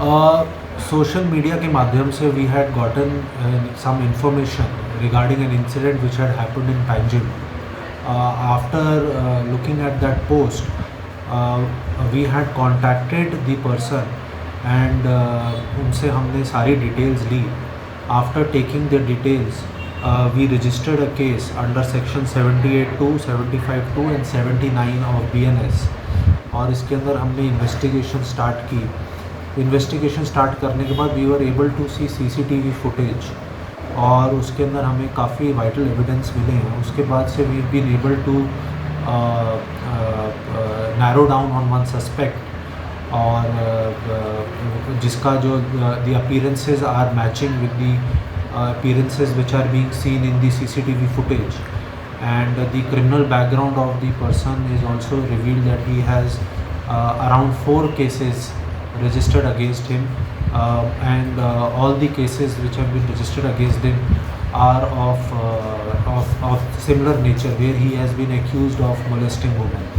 Social media के माध्यम से we had gotten some information regarding an incident which had happened in Panjim. After looking at that post, we had contacted the person and उनसे हमने सारी details Lee. After taking the details, we registered a case under section 78(2), 75(2) and 79 of BNS. और इसके अंदर हमने investigation start की. Investigation start करने के बाद we were able to see CCTV footage और उसके अंदर हमें काफ़ी वाइटल एविडेंस मिले हैं. उसके बाद से we been able to narrow down on one suspect और जिसका जो the appearances are matching with the appearances which are being seen in the CCTV footage, and the criminal background of the person is also revealed that he has around 4 cases registered against him, and all the cases which have been registered against him are of similar nature, where he has been accused of molesting women.